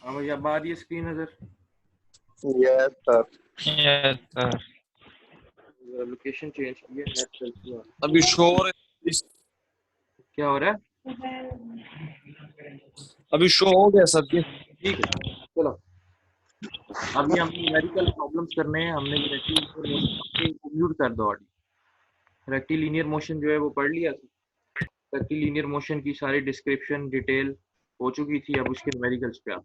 हाँ भैया, अब आ रही है स्क्रीन नजर? Yes sir. Yes sir. Location change की है, नेट सेल्फी आ रही है। अभी शो हो रहा है, क्या हो रहा है? अभी शो हो गया सर जी। ठीक है, चलो। अभी हम न्यूमेरिकल प्रॉब्लम्स करने हैं। हमने रेक्टिलिनियर मोशन म्यूट कर दो। रेक्टिलिनियर मोशन जो है वो पढ़ लिया था। रेक्टिलिनियर मोशन की सारी डिस्क्रिप्शन डिटेल हो चुकी थी। अब उसके न्यूमेरिकल्स पे आप,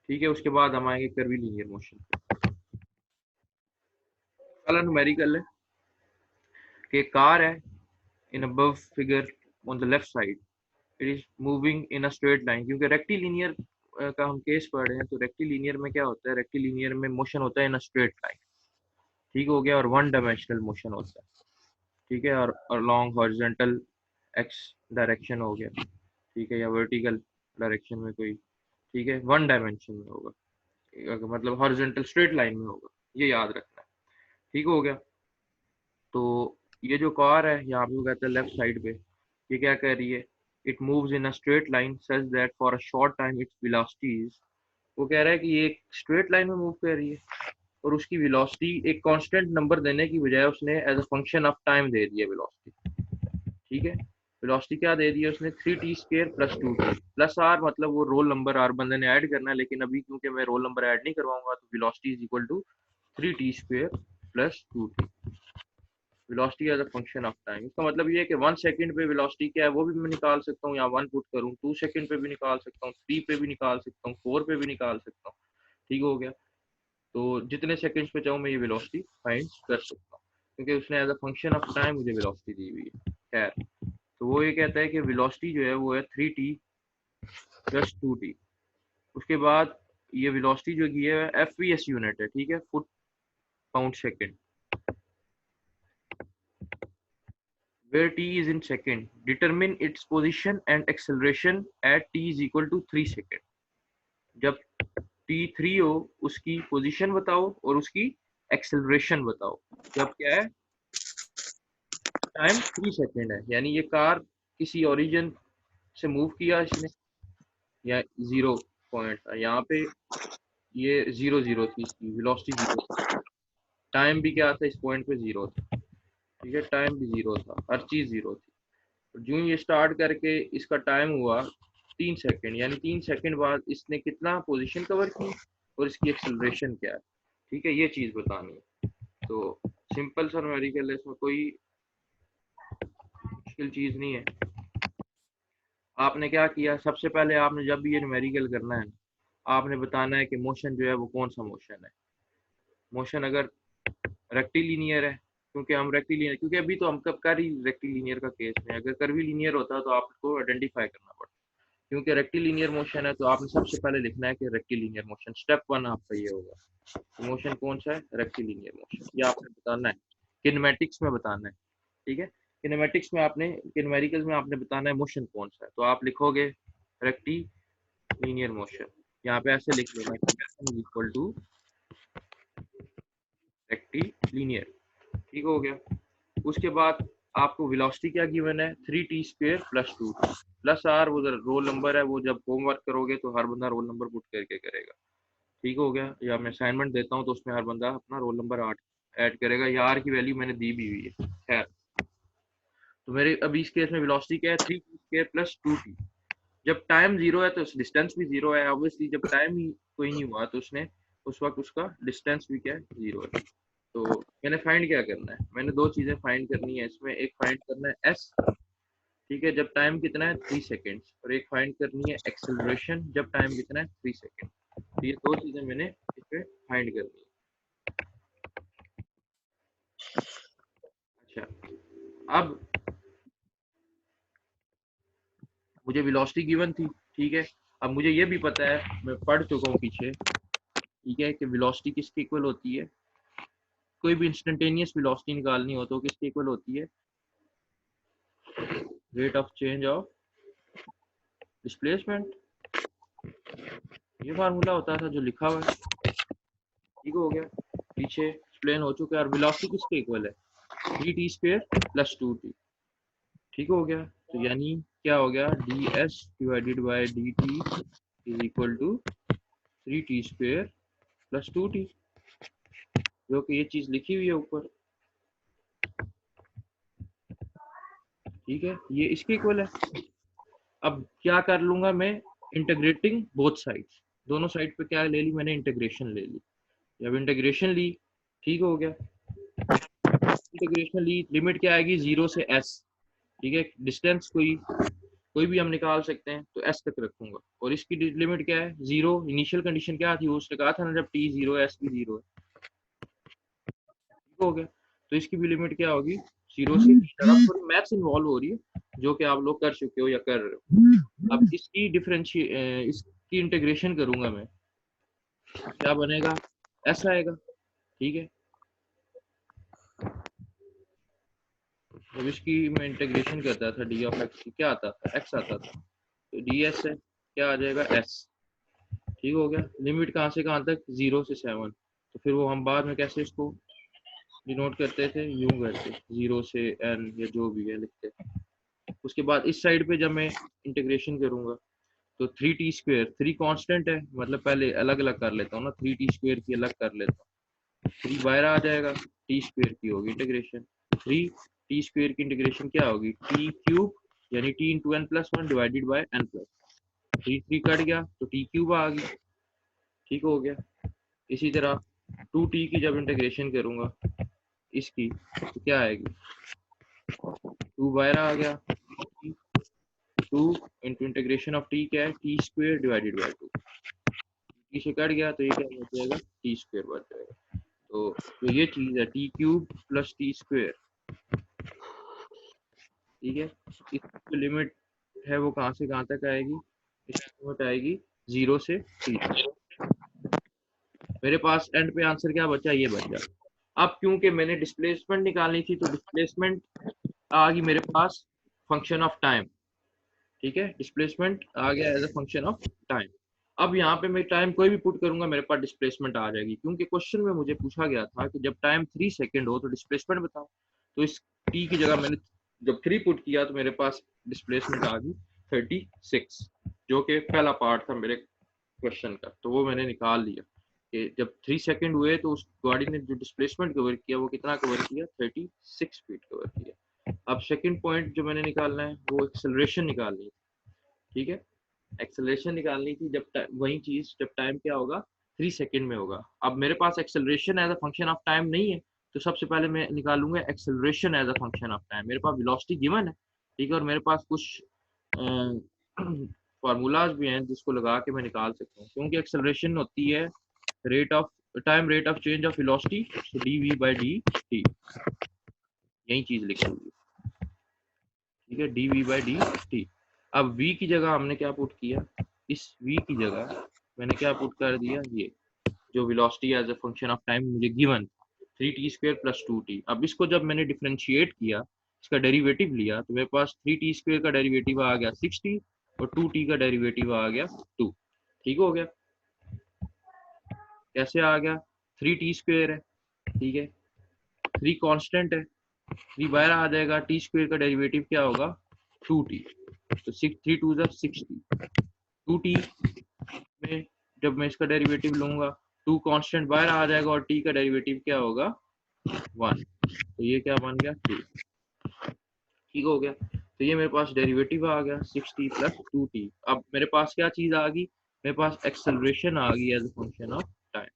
ठीक है, उसके बाद हम आएंगे कर्वीलिनियर मोशन पे। पहला न्यूमेरिकल है कि कार है in above figure on the left side, it is moving in a straight line. क्योंकि रेक्टिलिनियर का हम केस पढ़ रहे हैं, तो रेक्टिलिनियर में क्या होता है? रेक्टिलिनियर में मोशन होता है इन अ स्ट्रेट लाइन, ठीक हो गया, और वन डायमेंशनल मोशन होता है, ठीक है, और लॉन्ग हॉरिजॉन्टल एक्स डायरेक्शन हो गया, ठीक है, या वर्टिकल डायरेक्शन में कोई, ठीक है, वन डायमेंशन में होगा, मतलब हॉरिजॉन्टल स्ट्रेट लाइन में होगा, ये याद रखना है, ठीक हो गया। तो ये जो कार है यहाँ पे वो कहता है लेफ्ट साइड पे, ये क्या कह रही है? It moves in a straight line such that for a short time its velocity is, वो कह रहा है कि ये एक स्ट्रेट लाइन में मूव कर रही है और उसकी वेलोसिटी एक कांस्टेंट नंबर देने की बजाय उसने as a function of time दे दिया वेलोसिटी, ठीक है। वेलोसिटी क्या दे दी है उसने? 3t² + 2t प्लस आर, मतलब वो रोल नंबर आर बंदे ने ऐड करना है, लेकिन अभी क्योंकि मैं रोल नंबर ऐड नहीं करवाऊंगा तो velocity is equal to 3t² + 2t, velocity as a function of time. इसका मतलब ये है कि 1 सेकंड पे वेलोसिटी क्या है वो भी मैं निकाल सकता हूँ, या 1 पुट करूँ, 2 सेकंड पे भी निकाल सकता हूँ, 3 पे भी निकाल सकता हूँ, 4 पे भी निकाल सकता हूँ, ठीक हो गया। तो जितने सेकंड्स पे चाहूँ मैं ये वेलोसिटी फाइंड कर सकता हूँ, क्योंकि उसने as a function of time मुझे वेलोसिटी दी हुई है। खैर, तो वो ये कहता है कि वेलोसिटी जो है वो है 3t + 2t। उसके बाद ये वेलोसिटी जो की है एफवीएस यूनिट है, ठीक है, foot pound second, where t is in second, determine its position and acceleration at t is equal to 3 second। जब t 3 हो उसकी पोजीशन बताओ और उसकी एक्सेलरेशन बताओ। जब क्या है? टाइम 3 सेकंड है, यानी ये कार किसी ओरिजिन से मूव किया इसने, या जीरो पॉइंट था यहाँ पे, ये 0 0 थी, इसकी वेलोसिटी 0, टाइम भी क्या था इस पॉइंट पे? 0 था, ठीक है, टाइम भी 0 था, हर चीज 0 थी। जो ये स्टार्ट करके इसका टाइम हुआ 3 सेकंड, यानी 3 सेकंड बाद इसने कितना पोजीशन कवर की और इसकी एक्सेलरेशन क्या है, ठीक है, ये चीज बतानी है। तो सिंपल सा न्यूमेरिकल है, इसमें कोई मुश्किल चीज नहीं है। आपने क्या किया? सबसे पहले आपने जब भी ये न्यूमेरिकल करना है, आपने बताना है कि मोशन जो है वो कौन सा मोशन है। मोशन अगर रेक्टिलिनियर है, क्योंकि हम रेक्टिलिनियर, क्योंकि अभी तो हम कब कर ही रेक्टिलिनियर का केस में, अगर कर्वीलिनियर होता तो आपको आइडेंटिफाई करना पड़ता। क्योंकि रेक्टिलिनियर मोशन है तो आपने सबसे पहले लिखना है कि रेक्टिलिनियर मोशन, स्टेप 1 आपका ये होगा। मोशन कौन सा है? रेक्टिलिनियर मोशन, ये आपने बताना है, किनेमैटिक्स में बताना है, ठीक है। किनेमैटिक्स में आपने, न्यूमेरिकल्स में आपने बताना है मोशन कौन सा है, तो आप लिखोगे रेक्टिलिनियर मोशन, यहाँ पे ऐसे लिख लेना इज इक्वल टू रेक्टिलिनियर, ठीक हो गया। उसके बाद आपको वेलोसिटी क्या गिवन है? 3t² + 2t प्लस आर, वो रोल नंबर है, वो जब होमवर्क करोगे तो हर बंदा रोल नंबर पुट करके करेगा, ठीक हो गया। या मैं असाइनमेंट देता हूँ तो उसमें हर बंदा अपना रोल नंबर 8 ऐड करेगा, या आर की वैल्यू मैंने दी भी हुई है। खैर, तो मेरे अभी इस केस में वेलोसिटी क्या है? 3t² + 2t। जब टाइम 0 है तो डिस्टेंस भी 0 है, ऑब्वियसली जब टाइम ही कोई नहीं हुआ तो उसने उस वक्त उसका डिस्टेंस भी क्या है? 0 है। तो मैंने फाइंड क्या करना है? मैंने दो चीजें फाइंड करनी है इसमें, एक फाइंड करना है एस, ठीक है, जब टाइम कितना है? 3 सेकेंड्स, और एक फाइंड करनी है एक्सेलरेशन, जब टाइम कितना है? 3 सेकेंड। तो ये दो चीजें मैंने इसमें फाइंड करनी है। अच्छा, अब मुझे वेलोसिटी गिवन थी, ठीक है। अब मुझे ये भी पता है, मैं पढ़ चुका हूँ पीछे, ठीक है, कि वेलोसिटी किसके इक्वल होती है? कोई भी इंस्टेंटेनियस वेलोसिटी निकालनी हो तो किसके इक्वल होती है? Rate of change of displacement, ये फार्मूला होता था जो लिखा हुआ है, ठीक हो गया, पीछे एक्सप्लेन हो चुका है। और वेलोसिटी किसके इक्वल है? 3t² + 2t, ठीक हो गया। तो यानी क्या हो गया? ds/dt is equal to 3t square plus 2t, जो कि ये चीज लिखी हुई है ऊपर। ठीक है, ये इसके इक्वल है। अब क्या कर लूंगा मैं, इंटीग्रेटिंग बोथ साइड्स, दोनों साइड पे क्या ले ली मैंने, इंटीग्रेशन ले ली। जब इंटीग्रेशन ली, ठीक हो गया, इंटीग्रेशन ली, लिमिट क्या आएगी 0 से s। ठीक है, डिस्टेंस कोई भी हम निकाल सकते हैं, तो s तक रखूंगा। और इसकी लिमिट क्या है 0। इनिशियल कंडीशन क्या थी, उसने कहा था ना जब t 0 है s भी 0 है, ठीक हो गया। तो इसकी भी लिमिट क्या होगी 0 से t तक। अब थोड़ी मैथ्स इन्वॉल्व हो रही है, जो कि आप लोग कर चुके हो या कर रहे हो। अब इसकी इसकी इंटीग्रेशन करूंगा मैं, क्या बनेगा, s आएगा। ठीक है, जब इसकी मैं इंटीग्रेशन करता था डी ऑफ एक्स, क्या आता था, एक्स आता था, तो डी एस है, क्या आ जाएगा एस। ठीक हो गया, लिमिट कहाँ से कहाँ तक 0 से 7। तो फिर वो हम बाद में कैसे इसको डिनोट करते थे, यूं करते 0 से n या जो भी है लिखते। उसके बाद इस साइड पे जब मैं इंटीग्रेशन करूंगा, तो 3t स्क्वायर, 3 कांस्टेंट है, मतलब पहले अलग अलग कर लेता हूँ ना, 3t स्क्वायर की अलग कर लेता हूँ, 3 बाहर आ जाएगा, t स्क्वायर की होगी इंटीग्रेशन। 3t स्क्वायर की इंटीग्रेशन क्या होगी, t क्यूब यानी t into n plus one divided by n plus, 3 cut गया तो t क्यूब आ गई। ठीक हो गया। इसी तरह 2t की जब इंटीग्रेशन करूंगा इसकी, तो क्या आएगी, 2 बाहर आ गया, 2 इंटू इंटीग्रेशन ऑफ t क्या है, t square divided by 2, t से कट गया तो ये क्या बच जाएगा, t स्क्वायर बच जाएगा। तो ये चीज है T cube plus T square. ठीक है, इसकी जो लिमिट है वो कहाँ से कहाँ तक आएगी, इसकी लिमिट आएगी 0 से t। मेरे पास एंड पे आंसर क्या बचा, ये बचा। अब क्योंकि मैंने डिस्प्लेसमेंट निकालनी थी, तो डिस्प्लेसमेंट आ गई मेरे पास फंक्शन ऑफ टाइम। ठीक है, डिस्प्लेसमेंट आ गया as a function of time. अब यहाँ पे मैं टाइम कोई भी पुट करूंगा, मेरे पास डिस्प्लेसमेंट आ जाएगी, क्योंकि क्वेश्चन में मुझे पूछा गया था कि जब टाइम 3 सेकंड हो तो डिस्प्लेसमेंट बताओ। तो इस t की जगह मैंने जब 3 पुट किया तो मेरे पास डिस्प्लेसमेंट आ गई 36, जो कि पहला पार्ट था मेरे क्वेश्चन का, तो वो मैंने निकाल लिया कि जब 3 सेकंड हुए तो उस गाड़ी ने जो डिस्प्लेसमेंट कवर किया वो कितना कवर किया, 36 फीट कवर किया। अब सेकंड पॉइंट जो मैंने निकालना है वो एक्सेलरेशन निकालनी है। ठीक है, एक्सेलरेशन निकालनी थी, जब वही चीज जब टाइम क्या होगा 3 सेकंड में होगा। अब मेरे पास acceleration as a function of time नहीं है, तो सबसे पहले मैं निकालूंगा acceleration as a function of time. मेरे पास वेलोसिटी गिवन है, ठीक है, और मेरे पास कुछ फार्मूलाज भी हैं जिसको लगा के मैं निकाल सकता हूँ, क्योंकि एक्सेलरेशन होती है rate of rate of change of velocity, so dv by dt, यही चीज लिखी हुई है। ठीक है, dv by dt। अब v की जगह हमने क्या पुट किया, इस v की जगह मैंने क्या पुट कर दिया, ये जो velocity as a function of time मुझे given 3t square plus 2t। अब इसको जब मैंने डिफरेंशिएट किया, इसका डेरिवेटिव लिया, तो मेरे पास 3t स्क्वायर का डेरिवेटिव आ गया 6t और 2t का डेरिवेटिव आ गया 2। ठीक हो गया, कैसे आ गया, 3t स्क्वायर है, ठीक है, 3 कांस्टेंट है, 3 बाहर आ जाएगा, t स्क्वायर का डेरिवेटिव क्या होगा 2t, तो 3 2 60, 2t में जब मैं इसका डेरिवेटिव लूंगा 2 कांस्टेंट बाहर आ जाएगा और t का डेरिवेटिव क्या होगा 1, तो ये क्या बन गया 2। ठीक हो गया, तो ये मेरे पास डेरिवेटिव आ गया 6t प्लस 2t। अब मेरे पास क्या चीज आ गई, मेरे पास एक्सेलरेशन आ गई as a function of time.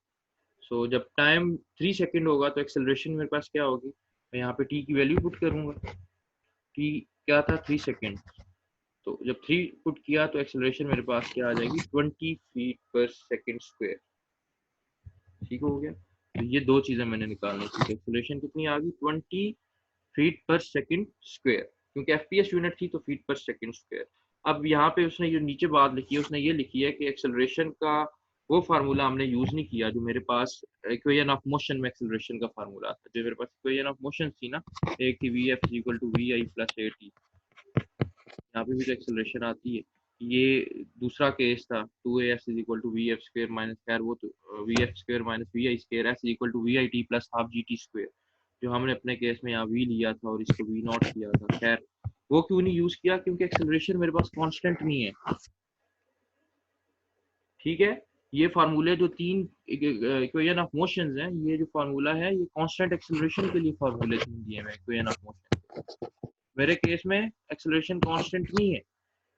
So जब टाइम 3 सेकंड होगा तो एक्सेलरेशन मेरे पास क्या होगी, मैं यहाँ पे t की वैल्यू पुट करूंगा, t क्या था 3 सेकंड, तो जब 3 पुट किया तो एक्सेलरेशन मेरे पास क्या आ जाएगी 20 फीट पर सेकंड स्क्वायर। ठीक हो गया, तो ये दो चीजें मैंने निकालनी थी, एक्सेलरेशन कितनी आ गई 20 फीट पर सेकंड स्क्वायर, क्योंकि एफपीएस यूनिट थी तो फीट पर सेकंड स्क्वायर। अब यहाँ पे उसने ये नीचे बात लिखी है, उसने ये लिखी है कि एक्सेलरेशन का वो फार्मूला हमने यूज नहीं किया जो मेरे पास इक्वेशन ऑफ मोशन में एक्सेलरेशन का फार्मूला था, जो मेरे पास इक्वेशन ऑफ मोशन थी ना, एक थी v f equal to v i plus a t, यहाँ पे भी तो एक्सेलरेशन आती है। ये दूसरा केस था 2as is equal to v f square minus, खैर वो तो v f square minus v i square, s is equal to v i t plus half g t square, जो हमने अपने केस में यहाँ v लिया था और इसको v नॉट किया था। खैर वो क्यों नहीं यूज किया, क्योंकि एक्सेलरेशन मेरे पास कांस्टेंट नहीं है। ठीक है, ये फार्मूले जो तीन इक्वेशन ऑफ मोशंस हैं, ये जो फार्मूला है ये कांस्टेंट एक्सेलरेशन के लिए फार्मूले दिए हुए हैं इक्वेशन ऑफ मोशन। मेरे केस में एक्सेलरेशन कांस्टेंट नहीं है,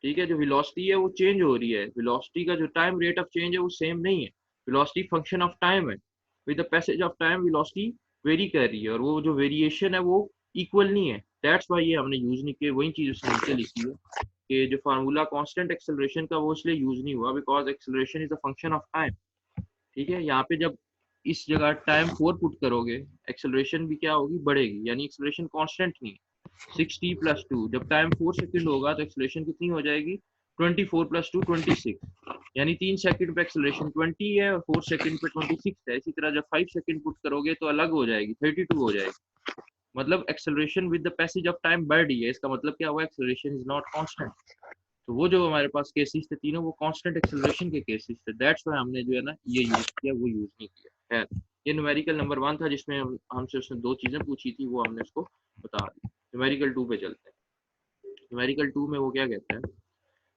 ठीक है, जो वेलोसिटी है वो चेंज हो रही है, वेलोसिटी का जो टाइम रेट ऑफ चेंज है वो सेम नहीं है, वेलोसिटी फंक्शन ऑफ टाइम है, with the passage of time velocity very कर रही है और वो जो वेरिएशन है वो इक्वल नहीं है। दैट्स वाई ये हमने यूज नहीं किया, वही चीज उसने नीचे लिखी है कि जो फार्मूला कांस्टेंट एक्सेलरेशन का वो इसलिए यूज नहीं हुआ because acceleration is a function of time. ठीक है, यहाँ पे जब इस जगह टाइम 4 पुट करोगे एक्सेलरेशन भी क्या होगी, बढ़ेगी, यानी एक्सेलरेशन कांस्टेंट नहीं है। 6t + 2, जब टाइम 4 सेकंड होगा तो एक्सेलरेशन कितनी हो जाएगी, 24 + 2 26, यानी 3 सेकंड पे एक्सेलरेशन 20 है और 4 सेकंड पे 26 है। इसी तरह जब 5 सेकंड पुट करोगे तो अलग हो जाएगी, 32 हो जाएगी। मतलब acceleration with the passage of time बढ़ रही है, इसका मतलब क्या हुआ, एक्सेलरेशन इज नॉट कांस्टेंट। तो वो जो हमारे पास केसेस थे तीनों वो कांस्टेंट एक्सेलरेशन के केसेस थे, दैट्स व्हाई हमने जो है ना ये यूज किया, वो यूज नहीं किया। खैर, ये न्यूमेरिकल नंबर 1 था जिसमें हमसे उसने 2 चीजें पूछी थी, वो हमने उसको बता दी। न्यूमेरिकल 2 पे चलते हैं। न्यूमेरिकल 2 में वो क्या कहता है,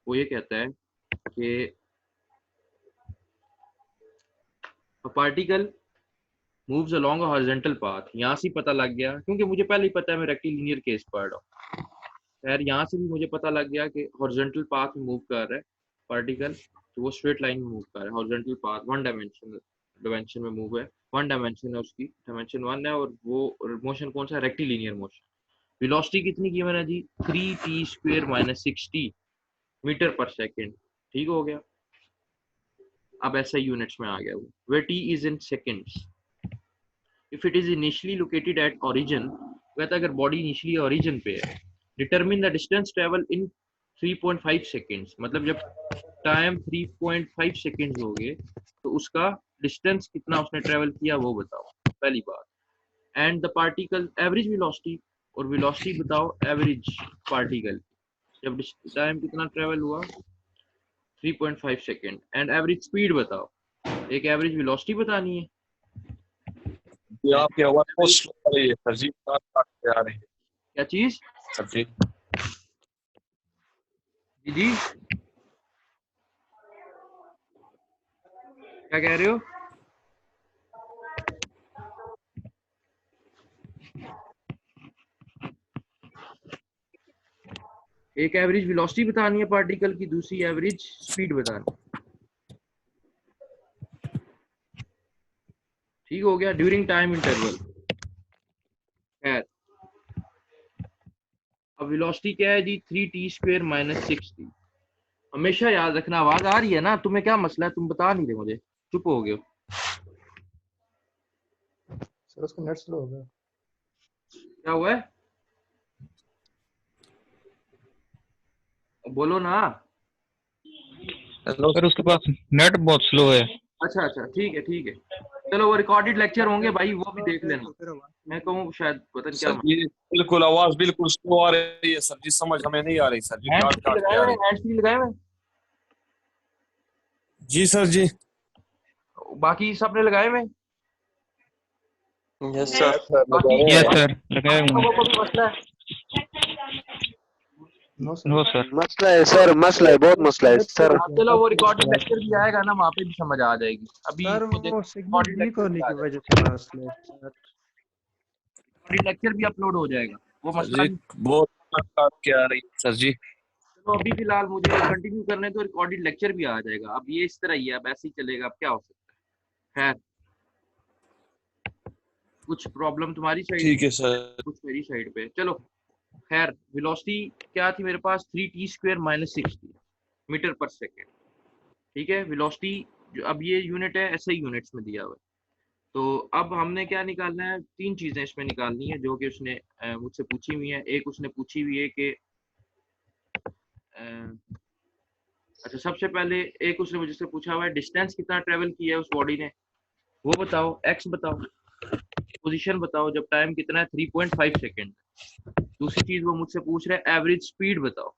वो ये कहता है कि a particle moves along a horizontal path. यहाँ से पता लग गया, क्योंकि मुझे पहले ही पता है मैं रेक्टिलिनियर केस पढ़ रहा हूँ। खैर, यहाँ से भी मुझे पता लग गया कि हॉरिजॉन्टल पाथ में मूव कर रहा है पार्टिकल, तो वो स्ट्रेट लाइन में मूव कर रहा है। हॉरिजॉन्टल पाथ वन डायमेंशन में मूव है, वन डायमेंशन है उसकी, डायमेंशन 1 है, और वो मोशन कौन सा, रेक्टिलिनियर मोशन। वेलोसिटी कितनी की मैंने जी, 3t² - 6t मीटर पर सेकेंड। ठीक हो गया, अब ऐसा यूनिट्स में आ गया वो, वे t is in seconds. If it is initially located at origin, कहता है अगर बॉडी इनिशियली ओरिजिन पे है, determine the distance travel in 3.5 seconds, मतलब जब टाइम 3.5 सेकेंड्स हो गए तो उसका डिस्टेंस कितना उसने ट्रेवल किया वो बताओ, पहली बात। And the particle average velocity, और वेलोसिटी बताओ एवरेज पार्टिकल, जब टाइम कितना ट्रेवल हुआ 3.5 सेकेंड, एंड एवरेज स्पीड बताओ, एक एवरेज वेलोसिटी बतानी है। ये आपकी आवाज बहुत स्लो आ रही है सर जी, काट काट के आ रही है क्या चीज सर जी। जी क्या कह रहे हो? एक एवरेज वेलोसिटी बतानी है पार्टिकल की, दूसरी एवरेज स्पीड बतानी। ठीक हो गया, ड्यूरिंग टाइम इंटरवल। खैर, अब वेलोसिटी क्या है जी, 3t² - 6t। हमेशा याद रखना, आवाज आ रही है ना, तुम्हें क्या मसला है, तुम बता नहीं रहे मुझे, चुप हो गए हो। सर उसका नेट स्लो हो गया। क्या हुआ है, बोलो ना। हेलो सर उसके पास नेट बहुत स्लो है। अच्छा अच्छा, ठीक है ठीक है, चलो वो रिकॉर्डेड लेक्चर होंगे भाई, वो भी देख लेना। मैं कहूँ शायद पता नहीं क्या सर जी, बिल्कुल आवाज बिल्कुल स्लो आ रही है सर जी, समझ हमें नहीं आ रही सर जी, हैंड काट फ्री काट के लगाए आ हुए, रही है। हैंड फ्री लगाए हुए, जी सर जी। बाकी सबने लगाए हुए, यस सर बाकी यस सर, लगाए हुए लोगों हैं। को भी मसला है। No no sir sir. मसला है सर, मसला है, बहुत मसला है सर। हाँ, चलो वो रिकॉर्डेड लेक्चर भी आएगा ना, वहाँ पे भी समझ आ जाएगी। अभी सर वो देखो वो सिग्नल रिकॉर्डेड वीक लेक्चर भी होने आ की जाएगा, वजह से मसले सर। रिकॉर्डेड लेक्चर भी अपलोड हो जाएगा, वो सर मसला जी नहीं। बहुत काट के आ रही है सर जी। चलो अभी फिलहाल मुझे कंटिन्यू करने तो रिकॉर्डेड लेक्चर भी आ जाएगा। अब ये इस तरह ही है, अब ऐसे ही चलेगा, अब क्या हो सकता है। खैर, कुछ प्रॉब्लम तुम्हारी साइड, ठीक है सर। कुछ मेरी साइड पे, चलो। खैर, वेलोसिटी क्या थी मेरे पास, 3t² - 6t मीटर पर सेकेंड। ठीक है, वेलोसिटी अब ये यूनिट है, ऐसे ही यूनिट्स में दिया हुआ है। तो अब हमने क्या निकालना है, 3 चीजें इसमें निकालनी है जो कि उसने मुझसे पूछी हुई है। एक उसने पूछी हुई है कि अच्छा, सबसे पहले एक उसने मुझसे पूछा हुआ है डिस्टेंस कितना ट्रेवल किया है उस बॉडी ने, वो बताओ, एक्स बताओ, पोजीशन बताओ, जब टाइम कितना है 3.5 सेकेंड। दूसरी चीज वो मुझसे पूछ रहा है एवरेज स्पीड बताओ,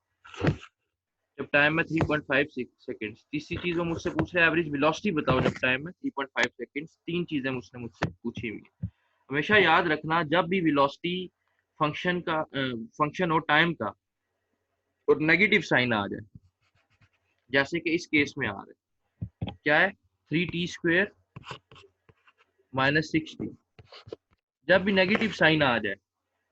जब टाइम में 3.5 सेकेंड। तीसरी चीज वो मुझसे पूछ रहा है एवरेज वेलोसिटी बताओ, जब टाइम में 3.5 सेकेंड। 3 चीजें उसने मुझसे पूछी हुई है। हमेशा याद रखना, जब भी वेलोसिटी फंक्शन हो टाइम का और नेगेटिव साइन आ जाए, जैसे कि इस केस में आ रहा है, क्या है 3t² - 6t। जब भी नेगेटिव साइन आ जाए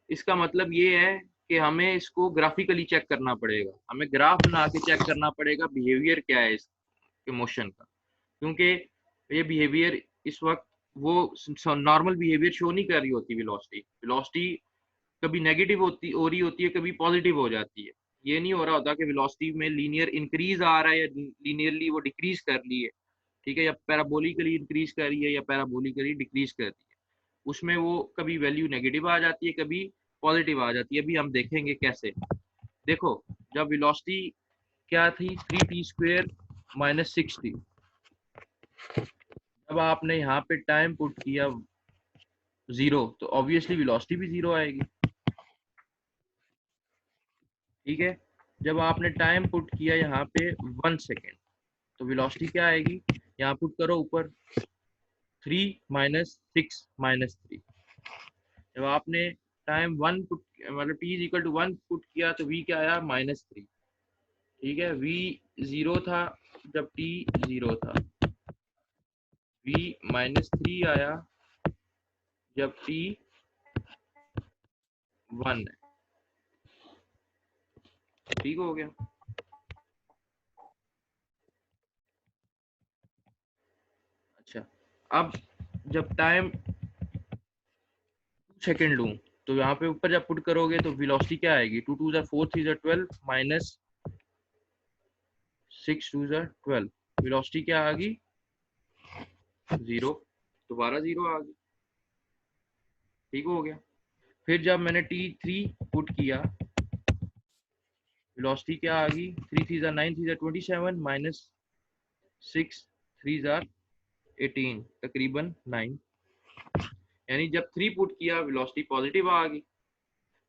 इसका मतलब ये है कि हमें इसको ग्राफिकली चेक करना पड़ेगा, हमें ग्राफ बना के चेक करना पड़ेगा बिहेवियर क्या है इसके मोशन का, क्योंकि ये बिहेवियर इस वक्त वो नॉर्मल बिहेवियर शो नहीं कर रही होती। वेलोसिटी कभी नेगेटिव हो रही होती है, कभी पॉजिटिव हो जाती है। ये नहीं हो रहा होता कि वेलोसिटी में लीनियर इंक्रीज आ रहा है या लीनियरली वो डिक्रीज कर रही है, ठीक है, या पैराबोलिकली इंक्रीज कर रही है या पैराबोलिकली डिक्रीज कर रही है। उसमें वो कभी वैल्यू नेगेटिव आ जाती है, कभी पॉजिटिव आ जाती है। अभी हम देखेंगे कैसे। देखो, जब वेलोसिटी क्या थी 3t² - 6t, जब आपने यहाँ पे टाइम पुट किया 0 तो ऑब्वियसली वेलोसिटी भी 0 आएगी, ठीक है। जब आपने टाइम पुट किया यहाँ पे 1 सेकेंड तो वेलोसिटी क्या आएगी, यहाँ पुट करो ऊपर 3 - 6 - 3। जब आपने टाइम 1 पुट मतलब t = 1 पुट किया तो v क्या आया -3, ठीक है। v 0 था जब t 0 था, v -3 आया जब t 1 है, ठीक हो गया। अच्छा, अब जब टाइम 2 सेकेंड लूँ तो यहाँ पे ऊपर जब पुट करोगे तो वेलोसिटी क्या आएगी, 2 2 4 3 12 माइनस 6 2 12, वेलोसिटी क्या आ गई 0, दोबारा 0 आ गई, ठीक हो गया। फिर जब मैंने t3 पुट किया वेलोसिटी क्या आ गई, 3 3 9 3 27 माइनस 6 3 18, तकरीबन 9। यानी जब 3 पुट किया वेलोसिटी पॉजिटिव आ गई,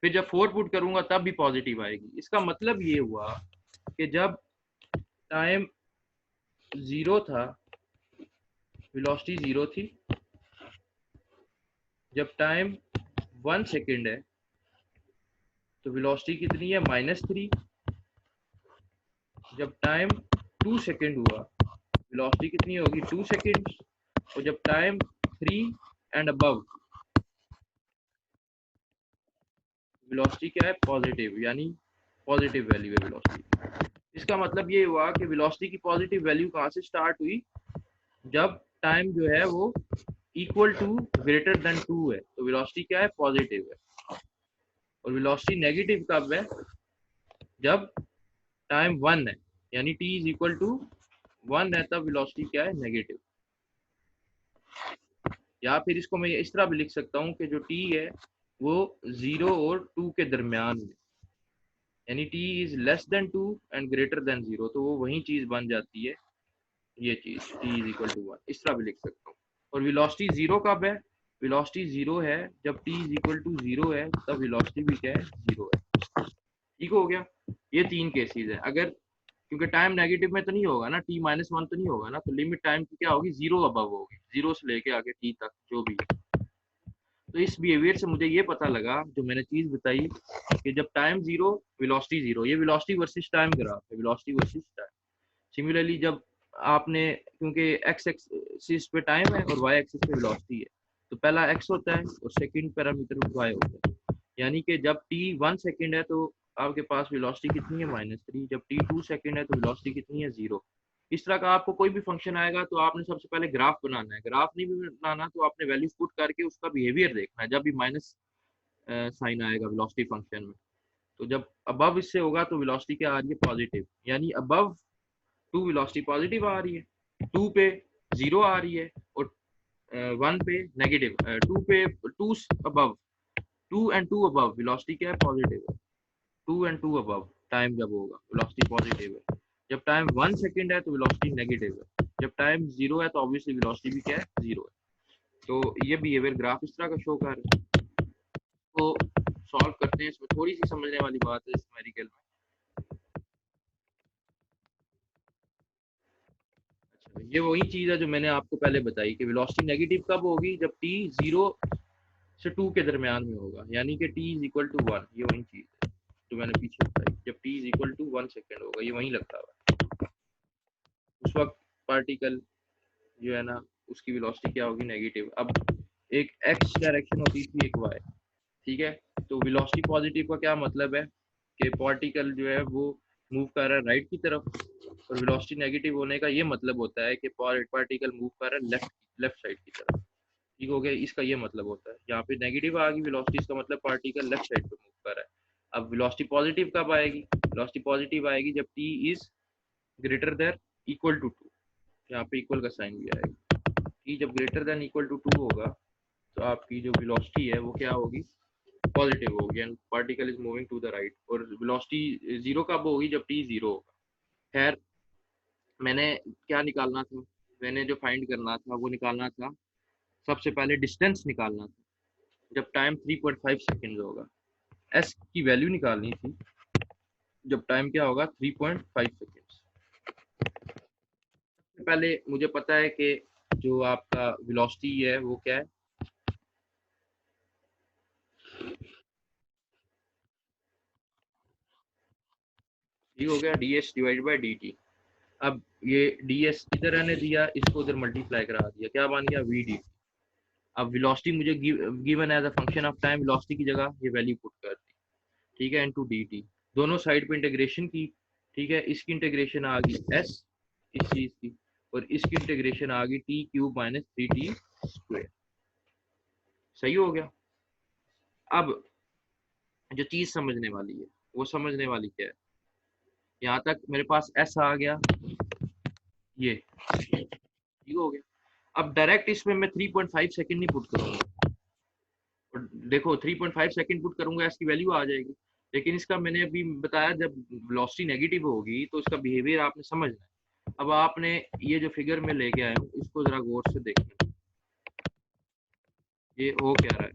फिर जब 4 पुट करूंगा तब भी पॉजिटिव आएगी। इसका मतलब ये हुआ कि जब टाइम 0 था वेलोसिटी 0 थी, जब टाइम 1 सेकेंड है तो वेलोसिटी कितनी है -3, जब टाइम 2 सेकेंड हुआ वेलोसिटी कितनी होगी 2 सेकेंड, और जब टाइम 3 एंड अबव वेलोसिटी क्या है पॉजिटिव, यानी पॉजिटिव वैल्यू है वेलोसिटी। इसका मतलब ये हुआ कि वेलोसिटी की पॉजिटिव वैल्यू कहाँ से स्टार्ट हुई, जब टाइम जो है वो इक्वल टू ग्रेटर देन 2 है तो वेलोसिटी क्या है पॉजिटिव है। और वेलोसिटी नेगेटिव कब है, जब टाइम 1 है, यानी t = 1 है तब वेलोसिटी क्या है नेगेटिव। या फिर इसको मैं इस तरह भी लिख सकता हूँ कि जो t है वो 0 और 2 के दरमियान में, यानी t <2 एंड ग्रेटर देन 0, तो वो वही चीज बन जाती है ये चीज t = 1, इस तरह भी लिख सकता हूँ। और वेलोसिटी 0 कब है, वेलोसिटी 0 है जब t = 0 है तब वेलोसिटी भी क्या है 0 है, ठीक हो गया। ये 3 केसेस है। अगर क्योंकि टाइम नेगेटिव में तो नहीं होगा ना, t -1 तो नहीं होगा ना, तो लिमिट टाइम की क्या होगी 0 अबव होगी, 0 से लेके आगे t तक जो भी है। तो इस बिहेवियर से मुझे ये पता लगा, जो मैंने चीज बताई कि जब टाइम 0 वेलोसिटी 0, ये वेलोसिटी वर्सेस टाइम ग्राफ है, वेलोसिटी वर्सेस टाइम। सिमिलरली जब आपने, क्योंकि x एक्सिस पे टाइम है और y एक्सिस पे वेलोसिटी है, तो पहला x होता है और सेकंड पैरामीटर y होता है। यानी कि जब t 1 सेकंड है तो आपके पास वेलोसिटी कितनी है -3, जब t 2 सेकंड है तो वेलोसिटी कितनी है 0। इस तरह का आपको कोई भी फंक्शन आएगा तो आपने सबसे पहले ग्राफ बनाना है, ग्राफ नहीं भी बनाना तो आपने वैल्यूज पुट करके उसका बिहेवियर देखना है। जब भी माइनस साइन आएगा वेलोसिटी फंक्शन में, तो जब अबव इससे होगा तो वेलोसिटी क्या आ रही है पॉजिटिव, यानी अबव 2 वेलोसिटी पॉजिटिव आ रही है, 2 पे 0 आ रही है, और 1 पे नेगेटिव, 2 पे 2 अबव 2 एंड 2 अबव वेलोसिटी क्या है पॉजिटिव है, 2 एंड 2 अबव टाइम जब होगा वेलोसिटी पॉजिटिव है। जब टाइम 1 सेकंड है तो वेलोसिटी नेगेटिव है, जब टाइम 0 है तो ऑब्वियसली वेलोसिटी भी क्या है 0 है। तो ये बिहेवियर ग्राफ इस तरह का शो कर रहा है। तो सॉल्व करते हैं, इसमें थोड़ी सी समझने वाली बात है इस न्यूमेरिकल में। अच्छा, ये वही चीज है जो मैंने आपको पहले बताई कि वेलोसिटी नेगेटिव कब होगी, जब t 0 से 2 के दरमियान में होगा, यानी कि t = 1। ये वही चीज है जो मैंने पीछे बताई, जब t = 1 सेकेंड होगा, ये वही लगता हुआ है। उस वक्त पार्टिकल जो है ना उसकी वेलोसिटी क्या होगी, नेगेटिव। अब एक एक्स डायरेक्शन होती थी, एक वाई, ठीक है। तो वेलोसिटी पॉजिटिव का क्या मतलब है कि पार्टिकल जो है वो मूव कर रहा है राइट की तरफ, और वेलोसिटी नेगेटिव होने का ये मतलब होता है कि पार्टिकल मूव कर रहा है लेफ्ट साइड की तरफ। ठीक हो गया, इसका ये मतलब होता है। यहाँ पे नेगेटिव आ गई वेलोसिटी, इसका मतलब पार्टिकल लेफ्ट साइड पे मूव कर रहा है। अब वेलोसिटी पॉजिटिव कब आएगी, वेलोसिटी पॉजिटिव आएगी जब t is greater than equal to 2। यहाँ पे इक्वल का साइन भी आएगा। टी जब ग्रेटर देन इक्वल टू 2 होगा तो आपकी जो वेलोसिटी है वो क्या होगी, पॉजिटिव होगी, and particle is moving to the right. और वेलोसिटी जीरो कब होगी, जब टी जीरो होगा। खैर, मैंने क्या निकालना था, मैंने जो फाइंड करना था वो निकालना था, सबसे पहले डिस्टेंस निकालना था जब टाइम 3.5 सेकेंड होगा। एस की वैल्यू निकालनी थी जब टाइम क्या होगा, 3.5 सेकेंड। सबसे पहले मुझे पता है कि जो आपका वेलोसिटी है वो क्या है, ये हो गया ds डिवाइड बाई dt। अब ये ds इधर रहने दिया, इसको उधर मल्टीप्लाई करा दिया, क्या बन गया, vd। अब वेलोसिटी मुझे given as a function of time, velocity की जगह ये वैल्यू पुट कर दी, ठीक है, इनटू dt। दोनों साइड पे इंटीग्रेशन की, ठीक है। इसकी इंटीग्रेशन आ गई s इस चीज की, और इसकी इंटीग्रेशन आ गई t cube minus 3t square. सही हो गया। अब जो चीज समझने वाली है वो समझने वाली क्या है, यहाँ तक मेरे पास s आ गया, ये ठीक हो गया। अब डायरेक्ट इसमें मैं 3.5 सेकंड नहीं पुट करूंगा, और देखो 3.5 सेकंड पुट करूंगा इसकी वैल्यू आ जाएगी। लेकिन इसका मैंने अभी बताया, जब वेलोसिटी नेगेटिव होगी तो इसका बिहेवियर आपने समझना है। अब आपने ये जो फिगर में लेके आया हूँ इसको जरा गौर से देखना, ये हो क्या रहा है।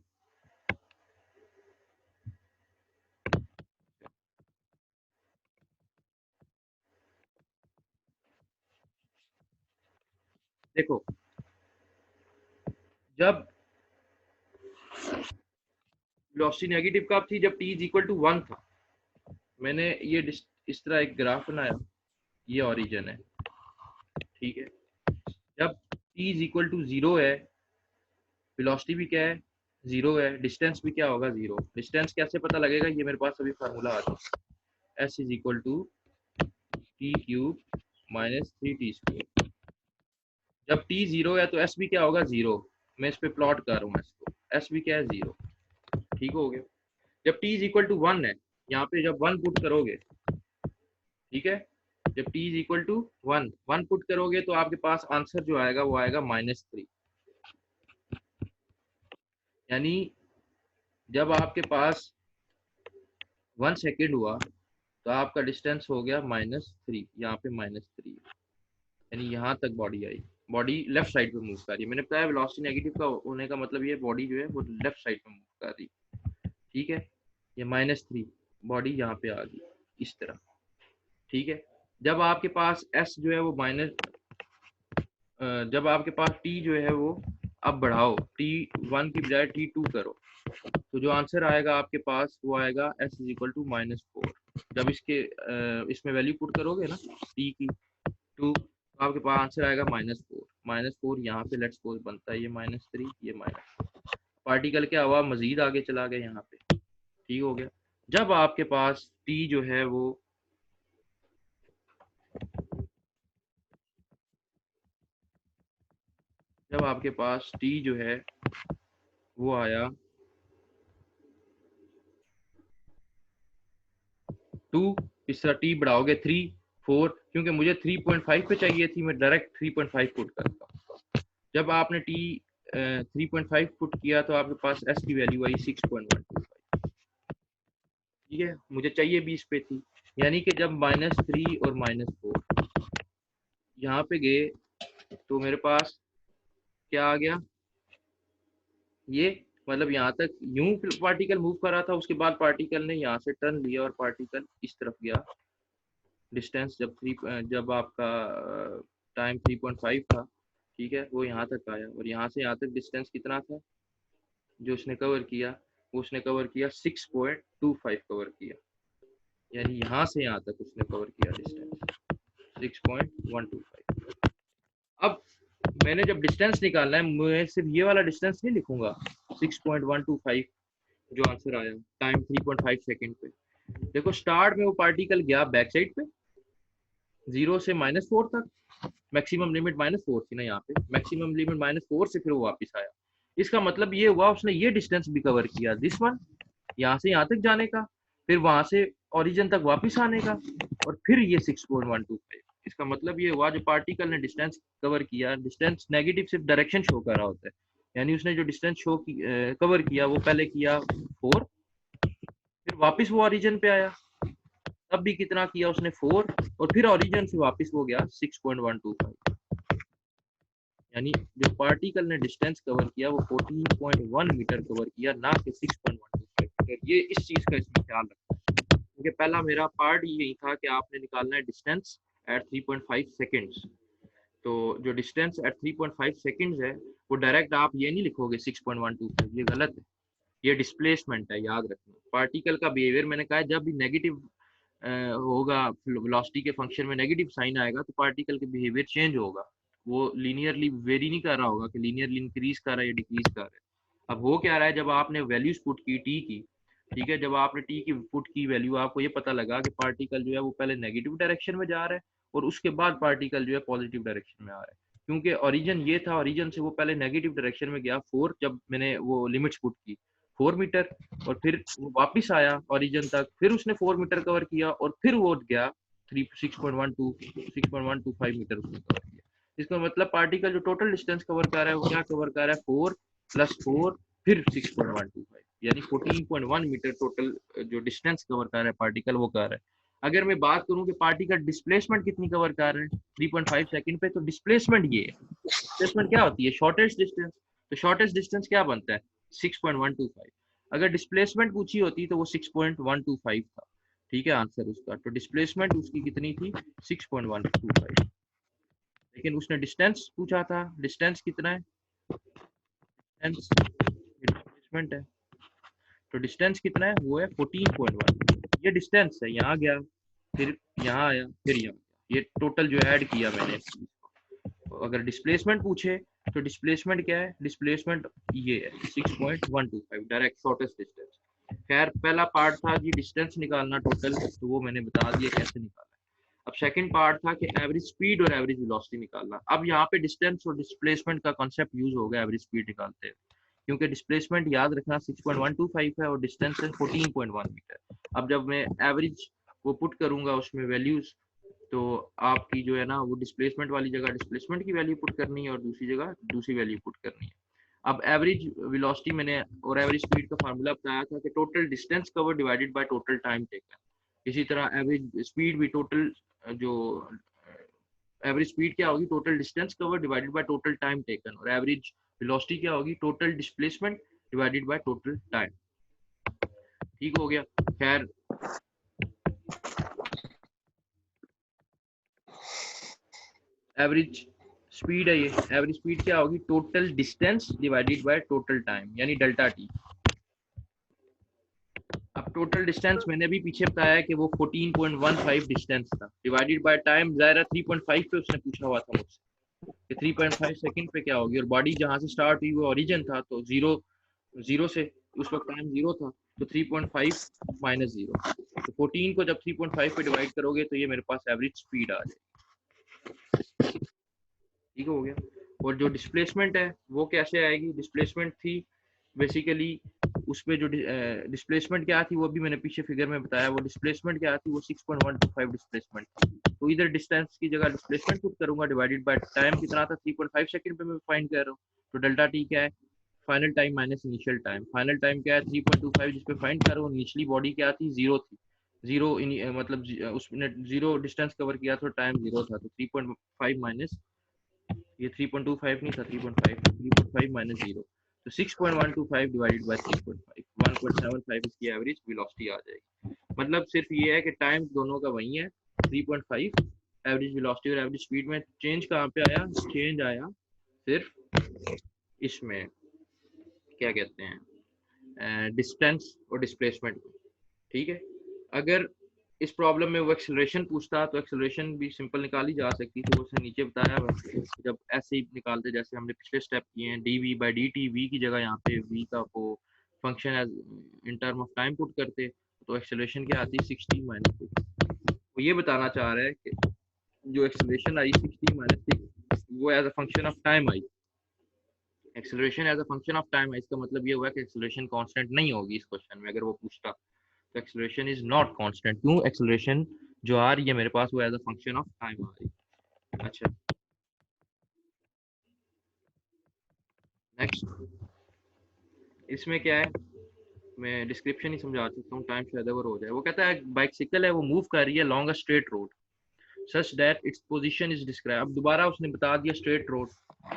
देखो, जब वेलोसिटी नेगेटिव कब थी, जब t इज इक्वल टू 1 था। मैंने ये इस तरह एक ग्राफ बनाया, ये ओरिजिन है, ठीक है। जब t इज इक्वल टू 0 है, वेलोसिटी भी क्या है, 0 है, डिस्टेंस भी क्या होगा, 0। डिस्टेंस कैसे पता लगेगा, ये मेरे पास अभी फार्मूला आ रहा है, s is equal to t cube minus 3t square. जब t 0 है तो s भी क्या होगा, 0। मैं इस पे प्लॉट कर रहा हूँ s को, s भी क्या है, 0। ठीक हो गया। जब t इज इक्वल टू 1 है, यहाँ पे जब 1 पुट करोगे, ठीक है, जब t is equal to 1 put करोगे तो आपके पास आंसर जो आएगा वो आएगा -3। यानी जब आपके पास 1 सेकेंड हुआ तो आपका डिस्टेंस हो गया -3, यहाँ पे -3, यानी यहाँ तक बॉडी आई। बॉडी लेफ्ट साइड पे मूव कर रही है। मैंने बताया वेलोसिटी नेगेटिव का होने का मतलब ये बॉडी जो है वो लेफ्ट साइड पे मूव कर रही है, ठीक है। ये -3 बॉडी यहाँ पे आ गई इस तरह, ठीक है। जब आपके पास s जो है वो जब आपके पास t जो है वो, अब बढ़ाओ, t1 की बजाय t2 करो, तो जो आंसर आएगा आपके पास वो आएगा s इज इक्वल टू -4। जब इसमें वैल्यू पुट करोगे ना t की 2, तो आपके पास आंसर आएगा -4। यहाँ पे लेट्स सपोज बनता है ये -3, ये पार्टिकल क्या हुआ, मजीद आगे चला गया यहाँ पे, ठीक हो गया। जब आपके पास t जो है वो जब आपके पास t जो है वो आया 2, इस तरह t बढ़ाओगे 3, 4, क्योंकि मुझे 3.5 पे चाहिए थी, मैं डायरेक्ट 3.5 पुट करता हूँ। जब आपने t 3.5 पुट किया तो आपके पास s की वैल्यू आई 6.125, ठीक है। मुझे चाहिए 20 पे थी, यानी कि जब -3 और -4 यहाँ पे गए तो मेरे पास क्या आ गया, ये मतलब यहाँ तक यूं पार्टिकल मूव कर रहा था, उसके बाद पार्टिकल ने यहाँ से टर्न लिया और पार्टिकल इस तरफ गया। डिस्टेंस जब आपका टाइम 3.5 था, ठीक है, वो यहाँ तक आया, और यहाँ से यहाँ तक डिस्टेंस कितना था जो उसने कवर किया, वो उसने कवर किया 6.25 कवर किया, यानी यहाँ से यहाँ तक उसने कवर किया डिस्टेंस 6.125। मैंने जब डिस्टेंस निकालना है मैं सिर्फ ये वाला डिस्टेंस नहीं लिखूंगा 6.125 जो आंसर आया टाइम 3.5 सेकंड पे। देखो स्टार्ट में वो पार्टिकल गया बैक साइड पे 0 से -4 तक, मैक्सिमम लिमिट -4 थी ना यहाँ पे, मैक्सिमम लिमिट -4 से फिर वो वापस आया। इसका मतलब ये हुआ उसने ये डिस्टेंस भी कवर किया, दिस वन, यहाँ से यहाँ तक जाने का, फिर वहां से ओरिजिन तक वापस आने का, और फिर ये 6.125। इसका मतलब ये हुआ जो पार्टिकल ने डिस्टेंस कवर किया, डिस्टेंस नेगेटिव सिर्फ डायरेक्शन शो कर रहा होता है, यानी उसने जो डिस्टेंस शो कवर किया वो पहले किया 4, फिर वापस वो ओरिजिन पे आया, तब भी कितना किया उसने 4, और फिर ओरिजिन से वापस वो गया 6.125। यानी जो पार्टिकल ने डिस्टेंस कवर किया वो 14.1 मीटर कवर किया, ना कि 6.125 मीटर। ये इस चीज का इसमें ख्याल रखना है, क्योंकि पहला मेरा पार्ट यही था कि आपने निकालना है डिस्टेंस एट 3.5 सेकेंड्स। तो जो डिस्टेंस एट 3.5 सेकेंड्स है वो डायरेक्ट आप ये नहीं लिखोगे 6.125, ये गलत है, ये डिस्प्लेसमेंट है, याद रखना। पार्टिकल का बिहेवियर मैंने कहा जब भी नेगेटिव होगा, वेलोसिटी के फंक्शन में नेगेटिव साइन आएगा तो पार्टिकल के बिहेवियर चेंज होगा, वो लीनियरली वेरी नहीं कर रहा होगा कि लीनियरली इंक्रीज कर रहा है या डिक्रीज कर रहा है। अब हो क्या रहा है, जब आपने वैल्यूज पुट की टी की, ठीक है, जब आपने टी की पुट की वैल्यू, आपको ये पता लगा कि पार्टिकल जो है वो पहले नेगेटिव डायरेक्शन में जा रहा है और उसके बाद पार्टिकल जो है पॉजिटिव डायरेक्शन में आ रहा है, क्योंकि ओरिजिन ये था, ओरिजिन से वो पहले नेगेटिव डायरेक्शन में गया 4, जब मैंने वो लिमिट्स पुट की 4 मीटर, और फिर वो वापस आया ओरिजिन तक, फिर उसने 4 मीटर कवर किया, और फिर वो गया 6.125 मीटर उसने कवर किया। इसका मतलब पार्टिकल जो टोटल डिस्टेंस कवर कर रहा है वो क्या कवर कर रहा है, 4 + 4 फिर 6.125, यानी 14.1 मीटर टोटल जो डिस्टेंस कवर कर रहा है पार्टिकल वो कर रहा है। अगर मैं बात करूं कि पार्टिकल डिस्प्लेसमेंट कितनी कवर कर रहे हैं 3.5 सेकंड पे, तो डिस्प्लेसमेंट ये है, डिस्प्लेसमेंट क्या होती है, शॉर्टेस्ट डिस्टेंस। तो शॉर्टेस्ट डिस्टेंस क्या बनता है 6.125। अगर डिस्प्लेसमेंट पूछी होती तो वो 6.125 था, ठीक है आंसर उसका। तो डिस्प्लेसमेंट उसकी कितनी थी 6.125, लेकिन उसने डिस्टेंस पूछा था, डिस्टेंस कितना है, डिस्टेंस डिस्प्लेसमेंट है, तो डिस्टेंस कितना है वो है 14.1। ये डिस्टेंस है, यहाँ गया फिर यहाँ आया फिर यहाँ, ये टोटल जो ऐड किया मैंने। अगर डिस्प्लेसमेंट पूछे तो डिस्प्लेसमेंट क्या है, डिस्प्लेसमेंट ये है 6.125, डायरेक्ट शॉर्टेस्ट डिस्टेंस। खैर पहला पार्ट था जी डिस्टेंस निकालना टोटल, तो वो मैंने बता दिया कैसे निकालना। अब सेकंड पार्ट था कि एवरेज स्पीड और एवरेज वेलोसिटी निकालना। अब यहाँ पे डिस्टेंस और डिस्प्लेसमेंट का कॉन्सेप्ट यूज होगा एवरेज स्पीड निकालते हैं, क्योंकि डिस्प्लेसमेंट याद रखना 6.125 है और डिस्टेंस है 14.1 मीटर। अब जब मैं एवरेज वो पुट करूंगा उसमें वैल्यूज, तो आपकी जो है ना वो डिस्प्लेसमेंट वाली जगह डिस्प्लेसमेंट की वैल्यू पुट करनी है और दूसरी जगह दूसरी वैल्यू पुट करनी है। अब एवरेज वेलोसिटी मैंने और एवरेज स्पीड का फार्मूला बताया था कि total distance cover divided by total time taken. इसी तरह एवरेज स्पीड भी टोटल जो एवरेज स्पीड क्या होगी, total distance cover divided by total time taken, और एवरेज वेलोसिटी क्या होगी, total displacement divided by total time. ठीक हो गया। खैर एवरेज स्पीड है ये, एवरेज स्पीड क्या होगी, total distance divided by total time, यानी डेल्टा टी। अब टोटल डिस्टेंस मैंने भी पीछे बताया कि वो 14.15 डिस्टेंस था, डिवाइडेड बाय टाइम ज़ाहिर 3.5 पे उसने पूछा हुआ था मुझसे कि 3.5 सेकंड पे क्या होगी, और बॉडी जहां से स्टार्ट हुई वो ओरिजिन था, तो जीरो से उस वक्त टाइम 0 था, तो 3.5 - 0, तो 14 को जब 3.5 पे डिवाइड करोगे तो ये मेरे पास एवरेज स्पीड आ जाएगी। ठीक हो गया। और जो डिस्प्लेसमेंट है वो कैसे आएगी, डिस्प्लेसमेंट थी बेसिकली उसमें जो डिस्प्लेसमेंट क्या थी वो भी मैंने पीछे फिगर में बताया, वो डिस्प्लेसमेंट क्या थी, वो 6.125 डिस्प्लेसमेंट थी। तो इधर डिस्टेंस की जगह डिस्प्लेसमेंट पुट करूंगा डिवाइडेड बाय टाइम कितना था 3.5 सेकंड पे मैं फाइंड कर रहा हूँ, तो डेल्टा टी क्या है, final time minus initial time. Final time क्या है 3.25 जिस पे फाइंड कर रहा हूँ, निचली बॉडी क्या थी 0 थी, 0 मतलब उसने 0 डिस्टेंस कवर किया तो टाइम 0 था, तो 3.5 माइनस ये 3.25 नहीं था 3.5 माइनस 0, तो 6.125 डिवाइडेड बाय 3.5, 1.75 इसकी एवरेज वेलोसिटी आ जाएगी। मतलब सिर्फ ये है कि टाइम दोनों का वही है 3.5, एवरेज वेलोसिटी और एवरेज स्पीड में चेंज कहाँ पे आया, चेंज आया सिर्फ इसमें क्या कहते हैं डिस्टेंस और डिस्प्लेसमेंट। ठीक है, अगर इस प्रॉब्लम में वो एक्सेलरेशन पूछता तो एक्सेलरेशन भी सिंपल निकाली जा सकती थी, वो उसने नीचे बताया हुआ है। जब ऐसे ही निकालते जैसे हमने पिछले स्टेप किए हैं, dv बाई dt, v की जगह यहाँ पे v का वो function as in term of time put करते तो एक्सेलरेशन क्या आती है 16 माइनस 6। वो ये बताना चाह रहा है कि जो एक्सेलरेशन आई 16 माइनस 6 वो as a function of time आई। Acceleration as a function of time है, इसका मतलब ये हुआ कि एक्सेलरेशन कांस्टेंट नहीं होगी इस क्वेश्चन में। अगर वो पूछता तो एक्सेलरेशन इज नॉट कांस्टेंट, क्यों? एक्सेलरेशन जो आ रही है मेरे पास वो as a function of time आ रही है। अच्छा नेक्स्ट, इसमें क्या है, मैं डिस्क्रिप्शन ही समझा सकता हूँ, टाइम शायद ओवर हो जाए। वो कहता है बाइसिकल है, वो मूव कर रही है long a straight road such that its position is describe. अब दोबारा उसने बता दिया स्ट्रेट रोड।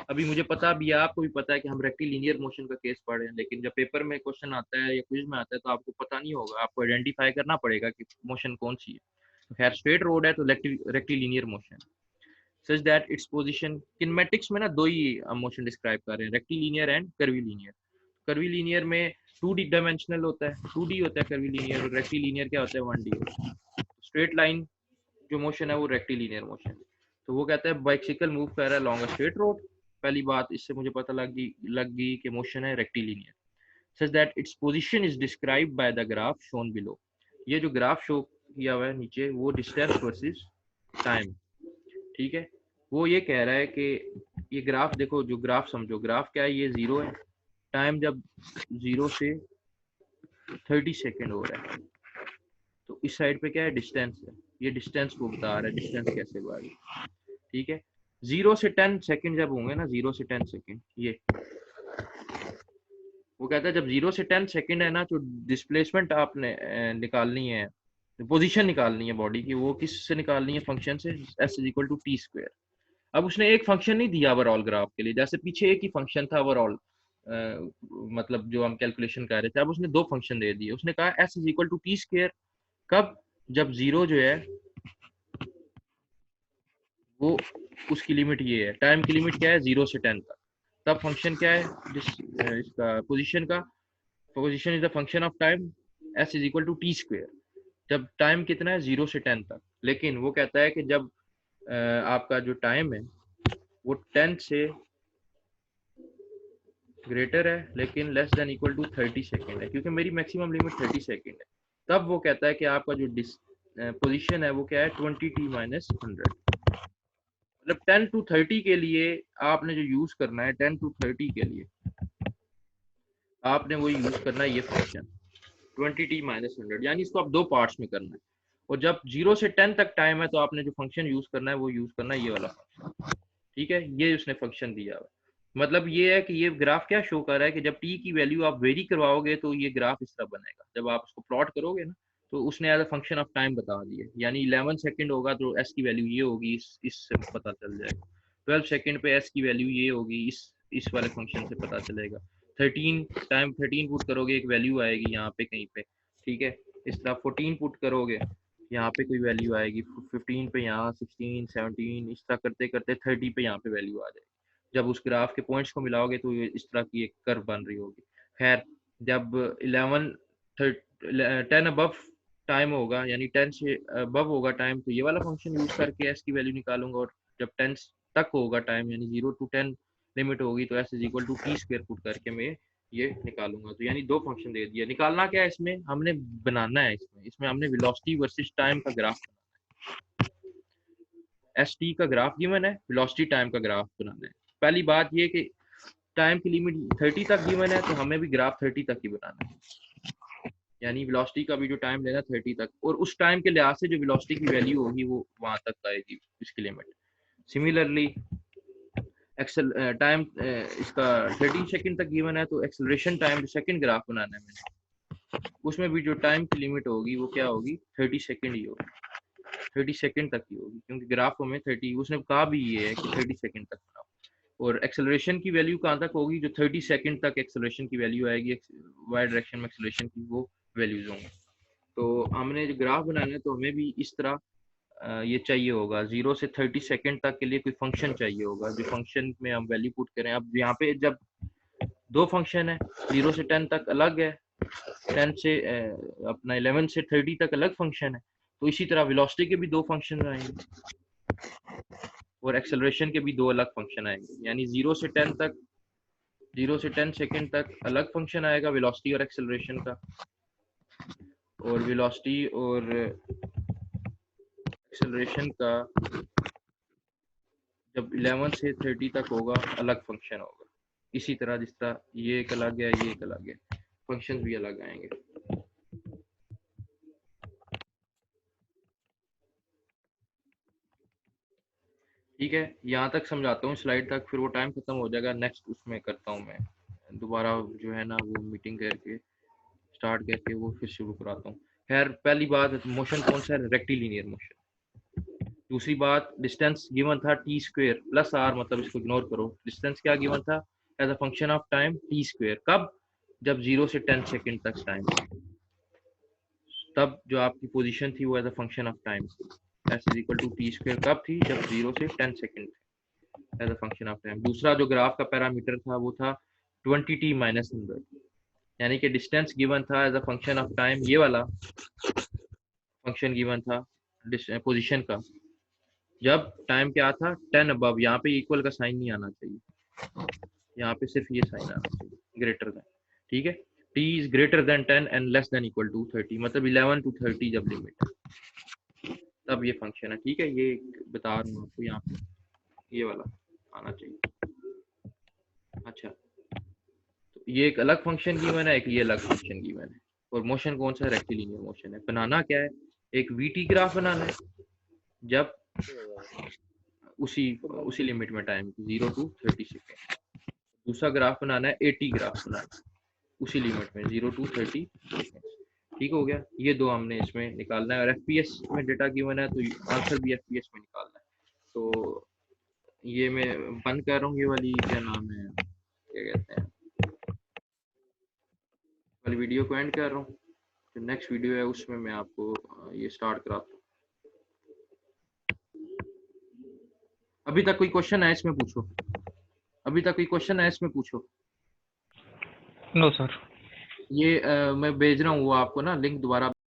अभी मुझे पता भी है, आपको भी पता है कि हम रेक्टिलिनियर मोशन का केस पढ़े हैं, लेकिन जब पेपर में क्वेश्चन आता है या क्विज में आता है तो आपको पता नहीं होगा, आपको आइडेंटिफाई करना पड़ेगा कि मोशन कौन सी है। तो खैर स्ट्रेट रोड है तो rectilinear motion such that its position. Kinematics में ना दो ही मोशन डिस्क्राइब कर रहे हैं, रेक्टिलिनियर एंड कर्वीलिनियर। कर्वीलिनियर में 2D डायमेंशनल होता है, 2D होता है कर्वीलिनियर, और रेक्टिलिनियर क्या होता है 1D। स्ट्रेट लाइन जो मोशन है वो रेक्टिलिनियर मोशन। तो वो कहता है बाइसिकल मूव कर रहा है लॉन्ग स्ट्रेट रोड। पहली बात इससे मुझे पता लग गई कि मोशन है rectilinear such that its position is described by the graph shown below. ये जो ग्राफ शो किया हुआ है नीचे वो डिस्टेंस वर्सेस टाइम, ठीक है। वो ये कह रहा है कि ये ग्राफ देखो, जो ग्राफ समझो, ग्राफ क्या है, ये 0 है, टाइम जब 0 से 30 सेकेंड हो रहा है, तो इस साइड पे क्या है, डिस्टेंस है। ये डिस्टेंस को बता रहा है, डिस्टेंस कैसे बढ़ी, ठीक है। 0 से 10 सेकेंड जब होंगे ना, 0 से 10 सेकेंड, ये वो कहता है जब 0 से 10 सेकेंड है ना, तो डिस्प्लेसमेंट आपने निकालनी है, पोजीशन निकालनी है बॉडी की, वो किस से निकालनी है, फंक्शन से, s is equal to t square. अब उसने एक फंक्शन नहीं दिया ओवरऑल ग्राफ के लिए, जैसे पीछे एक ही फंक्शन था ओवरऑल, मतलब जो हम कैलकुलेशन कर रहे थे, अब उसने दो फंक्शन दे दिए। उसने कहा s is equal to t square, कब? जब 0 जो है वो, उसकी लिमिट ये है, टाइम की लिमिट क्या है 0 से 10 तक, तब फंक्शन क्या है इसका पोजीशन का, position is the function of time, s is equal to t square, जब टाइम कितना है 0 से 10 तक। लेकिन वो कहता है कि जब आपका जो टाइम है वो 10 से ग्रेटर है लेकिन less than equal to 30 second है, क्योंकि मेरी मैक्सिमम लिमिट 30 सेकेंड है, तब वो कहता है कि आपका जो पोजीशन है वो क्या है 20t माइनस 100। मतलब 10 to 30 के लिए आपने जो यूज करना है, 10 to 30 के लिए आपने वो यूज करना है ये फंक्शन 20t माइनस 100, यानी इसको आप दो पार्ट्स में करना है। और जब 0 से 10 तक टाइम है तो आपने जो फंक्शन यूज करना है वो यूज करना है ये वाला फंक्शन, ठीक है। ये उसने फंक्शन दिया हुआ, मतलब ये है कि ये ग्राफ क्या शो कर रहा है कि जब t की वैल्यू आप वेरी करवाओगे तो ये ग्राफ इस तरह बनेगा। जब आप उसको प्लॉट करोगे ना, तो उसने as a function of time बता दिया, यानी 11 सेकंड होगा तो s की वैल्यू ये होगी, इससे पता चल जाएगा। 12 सेकंड पे s की वैल्यू ये होगी, इस वाले फंक्शन से पता चलेगा। 13 पुट करोगे एक वैल्यू आएगी यहाँ पे कहीं पे, ठीक है। इस तरह 14 पुट करोगे, यहाँ पे कोई वैल्यू आएगी, 15 पे यहाँ, 16, 17, इस तरह करते करते 30 पे यहाँ पे वैल्यू आ जाएगी। जब उस ग्राफ के पॉइंट्स को मिलाओगे तो ये इस तरह की एक कर्व बन रही होगी। खैर जब 10 अबव टाइम होगा, यानी 10 से अबव होगा टाइम, तो ये वाला फंक्शन यूज करके एस की वैल्यू निकालूंगा, और जब 10 तक होगा टाइम, यानी 0 to 10 लिमिट होगी, तो s is equal to t square put करके मैं ये निकालूंगा। तो यानी दो फंक्शन दे दिया। निकालना क्या है इसमें, हमने बनाना है, इसमें हमने वेलोसिटी वर्सेस टाइम का ग्राफ, एस टी का ग्राफ गिवन है, वेलोसिटी टाइम का ग्राफ बनाना है। पहली बात ये कि टाइम की लिमिट 30 तक गिवन है, तो हमें भी ग्राफ 30 तक ही बनाना है, यानी वेलोसिटी का भी जो टाइम लेना 30 तक, और उस टाइम के लिहाज से जो वेलोसिटी की वैल्यू होगी वो वहां तक आएगी, इसकी लिमिट। सिमिलरली एक्सेल टाइम इसका 13 सेकंड तक गिवन है, तो एक्सेलरेशन टाइम जो सेकंड ग्राफ बनाना है मैंने, उसमें भी जो टाइम की लिमिट होगी वो क्या होगी, 30 सेकंड ही होगी, 30 सेकंड तक ही होगी, क्योंकि ग्राफ में 30, उसने कहा भी ये है कि 30 सेकंड तक बनाओ। और एक्सेलरेशन की वैल्यू कहाँ तक होगी, जो 30 सेकंड तक एक्सेलरेशन की वैल्यू आएगी, वाई डायरेक्शन में एक्सेलरेशन की वो वैल्यूज होंगी। तो हमने जो ग्राफ बनाना है तो हमें भी इस तरह ये चाहिए होगा, 0 से 30 सेकंड तक के लिए कोई फंक्शन चाहिए होगा, जो फंक्शन में हम वैल्यू पुट करें। अब यहाँ पे जब दो फंक्शन है, 0 से 10 तक अलग है, 10 से अपना 11 से 30 तक अलग फंक्शन है, तो इसी तरह वेलोसिटी के भी दो फंक्शन आएंगे और एक्सेलरेशन के भी दो अलग फंक्शन आएंगे, यानी 0 से 10 तक 0 से 10 सेकंड तक अलग फंक्शन आएगा वेलोसिटी और एक्सेलरेशन का, और वेलोसिटी और एक्सेलरेशन का जब 11 से 30 तक होगा अलग फंक्शन होगा। इसी तरह जिस तरह ये एक अलग है, ये एक अलग है, फंक्शंस भी अलग आएंगे। ठीक है, यहाँ तक समझाता हूँ स्लाइड तक, फिर वो टाइम खत्म हो जाएगा, नेक्स्ट उसमें करता हूँ मैं दोबारा जो है ना वो मीटिंग करके स्टार्ट करके वो फिर शुरू कराता हूँ। खैर पहली बात मोशन कौन सा है, रेक्टिलिनियर मोशन। दूसरी बात डिस्टेंस गिवन था टी स्क्वेयर प्लस आर, मतलब इसको इग्नोर करो, डिस्टेंस क्या गिवन था as a function of time t square, कब, जब 0 से 10 सेकंड तक टाइम, तब जो आपकी पोजीशन थी वो as a function of time s is equal to t square कब थी, जब 0 से 10 second as a function of time. दूसरा जो ग्राफ का पैरामीटर था वो था 20t माइनस 100, यानी कि डिस्टेंस गिवन था as a function of time, ये वाला फंक्शन गिवन था पोजीशन का, जब टाइम क्या था 10 अबव, यहाँ पे इक्वल का साइन नहीं आना चाहिए, यहाँ पे सिर्फ ये साइन आना चाहिए, ग्रेटर देन। ठीक है, t is greater than 10 and less than equal to 30, मतलब 11 to 30 जब लिमिट, तब ये फंक्शन है। ठीक है, ये बता रहा हूँ आपको, यहाँ पे ये वाला आना चाहिए। अच्छा, तो ये एक अलग फंक्शन गिवन है, एक ये अलग फंक्शन गिवन है, और मोशन कौन सा, रेक्टिलिनियर मोशन है। बनाना क्या है, एक वीटी ग्राफ बनाना है जब उसी लिमिट में टाइम 0 to 30 सेकेंड। दूसरा ग्राफ बनाना है 80 ग्राफ बनाना है उसी लिमिट में 0 to 30 सेकेंड। ठीक हो गया, ये दो हमने इसमें निकालना है, और एफपीएस में डेटा गिवन है तो आंसर भी एफपीएस में निकालना है। तो ये मैं बंद कर रहा हूँ, ये वाली क्या नाम है, क्या कहते हैं, वाली वीडियो को एंड कर रहा हूँ। जो नेक्स्ट वीडियो है उसमें मैं आपको ये स्टार्ट कराता हूँ। अभी तक कोई क्वेश्चन है इसमें पूछो, अभी तक कोई क्वेश्चन है इसमें पूछो। No sir. ये मैं भेज रहा हूँ वो आपको ना लिंक दोबारा।